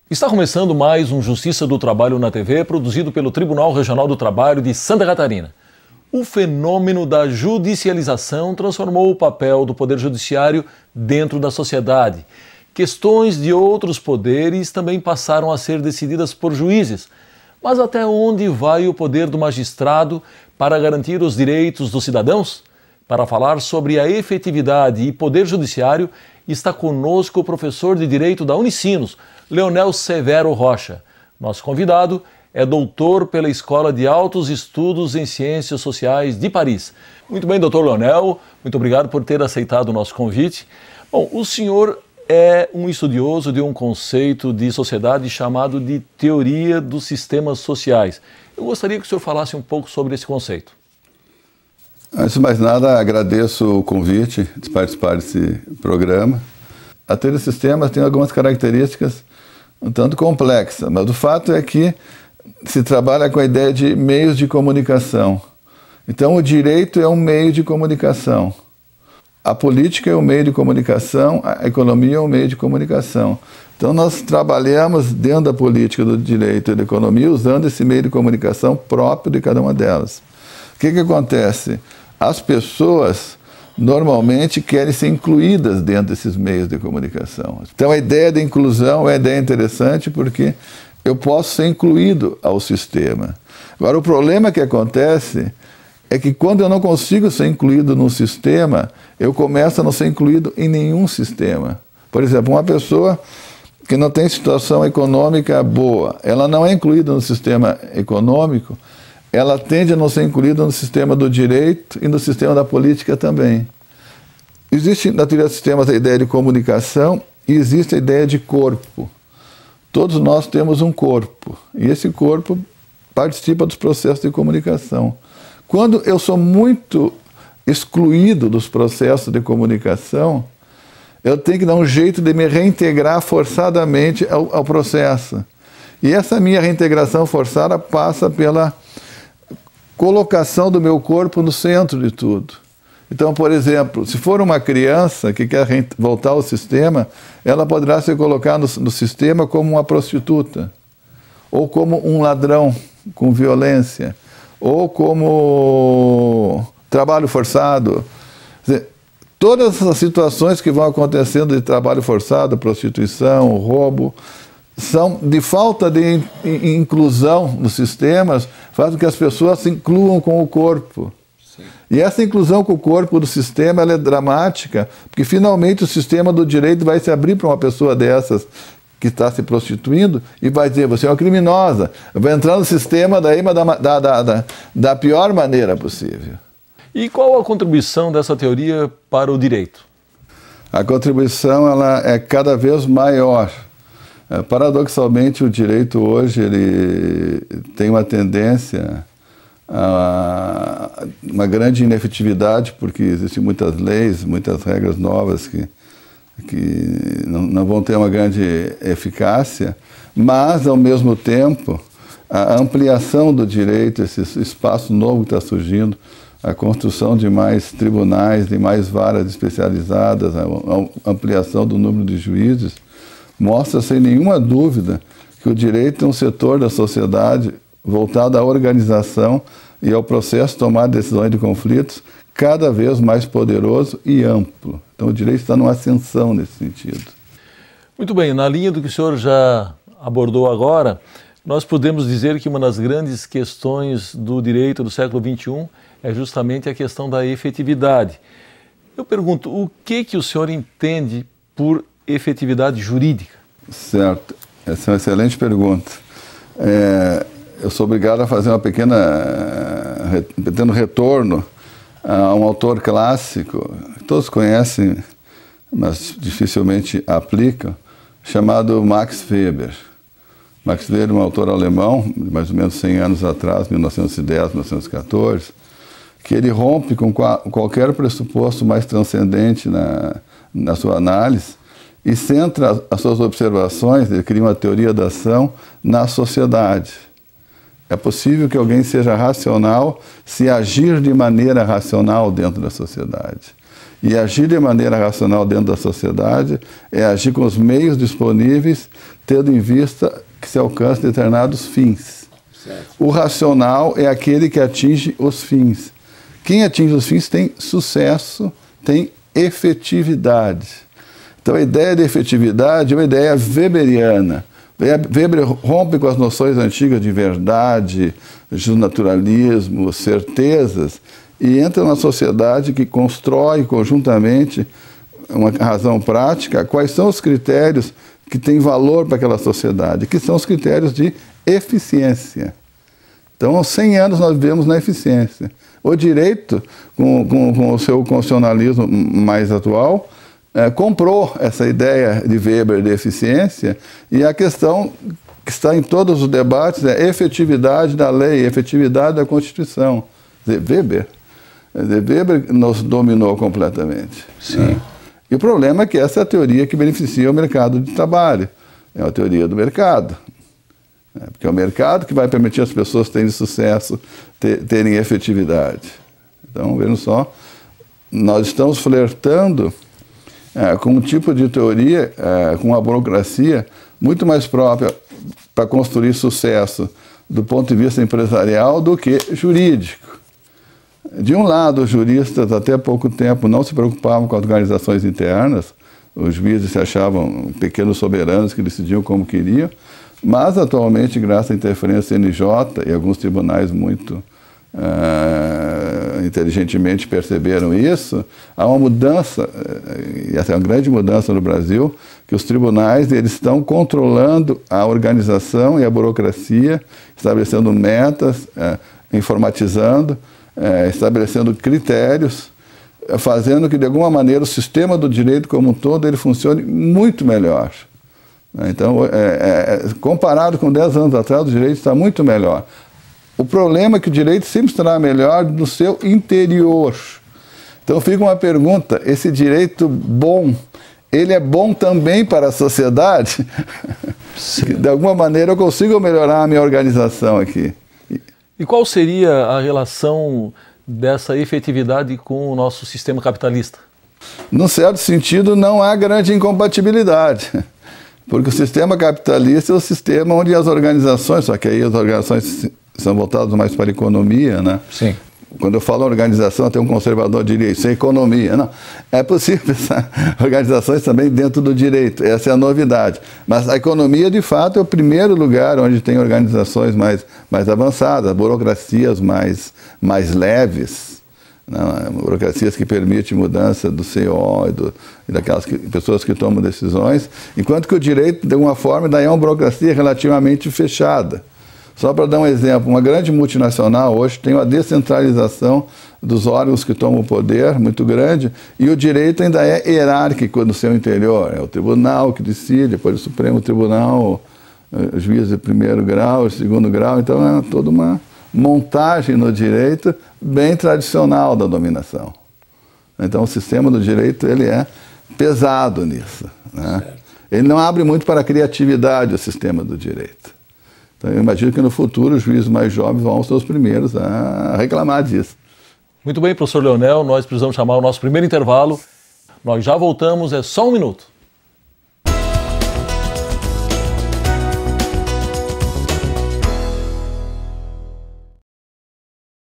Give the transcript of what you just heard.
Está começando mais um Justiça do Trabalho na TV, produzido pelo Tribunal Regional do Trabalho de Santa Catarina. O fenômeno da judicialização transformou o papel do Poder Judiciário dentro da sociedade. Questões de outros poderes também passaram a ser decididas por juízes. Mas até onde vai o poder do magistrado para garantir os direitos dos cidadãos? Para falar sobre a efetividade e poder judiciário, está conosco o professor de Direito da Unicinos, Leonel Severo Rocha. Nosso convidado é doutor pela Escola de Altos Estudos em Ciências Sociais de Paris. Muito bem, doutor Leonel, muito obrigado por ter aceitado o nosso convite. Bom, o senhor é um estudioso de um conceito de sociedade chamado de teoria dos sistemas sociais. Eu gostaria que o senhor falasse um pouco sobre esse conceito. Antes de mais nada, agradeço o convite de participar desse programa. A teoria dos sistemas tem algumas características um tanto complexas, mas o fato é que se trabalha com a ideia de meios de comunicação. Então, o direito é um meio de comunicação. A política é um meio de comunicação, a economia é um meio de comunicação. Então, nós trabalhamos dentro da política, do direito e da economia usando esse meio de comunicação próprio de cada uma delas. O que acontece? As pessoas normalmente querem ser incluídas dentro desses meios de comunicação. Então a ideia de inclusão é uma ideia interessante porque eu posso ser incluído ao sistema. Agora o problema que acontece é que quando eu não consigo ser incluído num sistema, eu começo a não ser incluído em nenhum sistema. Por exemplo, uma pessoa que não tem situação econômica boa, ela não é incluída no sistema econômico, ela tende a não ser incluída no sistema do direito e no sistema da política também. Existe na teoria dos sistemas a ideia de comunicação e existe a ideia de corpo. Todos nós temos um corpo e esse corpo participa dos processos de comunicação. Quando eu sou muito excluído dos processos de comunicação, eu tenho que dar um jeito de me reintegrar forçadamente ao processo. E essa minha reintegração forçada passa pela colocação do meu corpo no centro de tudo. Então, por exemplo, se for uma criança que quer voltar ao sistema, ela poderá se colocar no sistema como uma prostituta, ou como um ladrão com violência, ou como trabalho forçado. Quer dizer, todas as situações que vão acontecendo de trabalho forçado, prostituição, roubo, são de falta de inclusão nos sistemas, faz com que as pessoas se incluam com o corpo. Sim. E essa inclusão com o corpo do sistema ela é dramática, porque finalmente o sistema do direito vai se abrir para uma pessoa dessas que está se prostituindo e vai dizer, você é uma criminosa, vai entrar no sistema daí, mas da pior maneira possível. E qual a contribuição dessa teoria para o direito? A contribuição ela é cada vez maior. Paradoxalmente, o direito hoje ele tem uma tendência a uma grande inefetividade, porque existem muitas leis, muitas regras novas que não vão ter uma grande eficácia, mas, ao mesmo tempo, a ampliação do direito, esse espaço novo que está surgindo, a construção de mais tribunais, de mais varas especializadas, a ampliação do número de juízes, mostra sem nenhuma dúvida que o direito é um setor da sociedade voltado à organização e ao processo de tomar decisões de conflitos cada vez mais poderoso e amplo. Então o direito está numa ascensão nesse sentido. Muito bem, na linha do que o senhor já abordou agora, nós podemos dizer que uma das grandes questões do direito do século XXI é justamente a questão da efetividade. Eu pergunto, o que o senhor entende por efetividade jurídica? Certo, essa é uma excelente pergunta. Eu sou obrigado a fazer um pequeno retorno a um autor clássico, que todos conhecem, mas dificilmente aplicam, chamado Max Weber. Max Weber é um autor alemão, mais ou menos 100 anos atrás, 1910, 1914, que ele rompe com qualquer pressuposto mais transcendente na sua análise e centra as suas observações, ele cria uma teoria da ação na sociedade. É possível que alguém seja racional se agir de maneira racional dentro da sociedade. E agir de maneira racional dentro da sociedade é agir com os meios disponíveis, tendo em vista que se alcance determinados fins. Certo. O racional é aquele que atinge os fins. Quem atinge os fins tem sucesso, tem efetividade. Então a ideia de efetividade é uma ideia weberiana. Weber rompe com as noções antigas de verdade, justnaturalismo, certezas, e entra numa sociedade que constrói conjuntamente uma razão prática, quais são os critérios que têm valor para aquela sociedade, que são os critérios de eficiência. Então, há 100 anos nós vivemos na eficiência. O direito, com o seu constitucionalismo mais atual, comprou essa ideia de Weber de eficiência, e a questão que está em todos os debates é efetividade da lei, efetividade da Constituição. Weber nos dominou completamente. Sim. Né? E o problema é que essa é a teoria que beneficia o mercado de trabalho. É uma teoria do mercado. Porque é o mercado que vai permitir as pessoas terem sucesso, terem efetividade. Então, vejam só, nós estamos flertando com um tipo de teoria, com uma burocracia muito mais própria para construir sucesso do ponto de vista empresarial do que jurídico. De um lado, os juristas até pouco tempo não se preocupavam com as organizações internas, os juízes se achavam pequenos soberanos que decidiam como queriam, mas atualmente, graças à interferência do CNJ e alguns tribunais muito inteligentemente perceberam isso, há uma mudança, e essa é uma grande mudança no Brasil, que os tribunais eles estão controlando a organização e a burocracia, estabelecendo metas, informatizando, estabelecendo critérios, fazendo que, de alguma maneira, o sistema do direito como um todo ele funcione muito melhor. Então, comparado com 10 anos atrás, o direito está muito melhor. O problema é que o direito sempre estará melhor no seu interior. Então fica uma pergunta, esse direito bom, ele é bom também para a sociedade? De alguma maneira eu consigo melhorar a minha organização aqui. E qual seria a relação dessa efetividade com o nosso sistema capitalista? Num certo sentido, não há grande incompatibilidade. Porque o sistema capitalista é o sistema onde as organizações, só que aí as organizações são voltadas mais para a economia, né? Sim. Quando eu falo organização, até um conservador diria isso é economia. Não, é possível pensar organizações também dentro do direito, essa é a novidade. Mas a economia, de fato, é o primeiro lugar onde tem organizações mais avançadas, burocracias mais leves, não, burocracias que permitem mudança do CEO e daquelas pessoas que tomam decisões, enquanto que o direito, de alguma forma, daí é uma burocracia relativamente fechada. Só para dar um exemplo, uma grande multinacional hoje tem uma descentralização dos órgãos que tomam o poder muito grande e o direito ainda é hierárquico no seu interior. É o tribunal que decide, depois o Supremo Tribunal, o juiz de primeiro grau, o segundo grau. Então é toda uma montagem no direito bem tradicional da dominação. Então o sistema do direito ele é pesado nisso, né? Ele não abre muito para a criatividade o sistema do direito. Então, eu imagino que no futuro os juízes mais jovens vão ser os primeiros a reclamar disso. Muito bem, professor Leonel, nós precisamos chamar o nosso primeiro intervalo. Nós já voltamos, é só um minuto.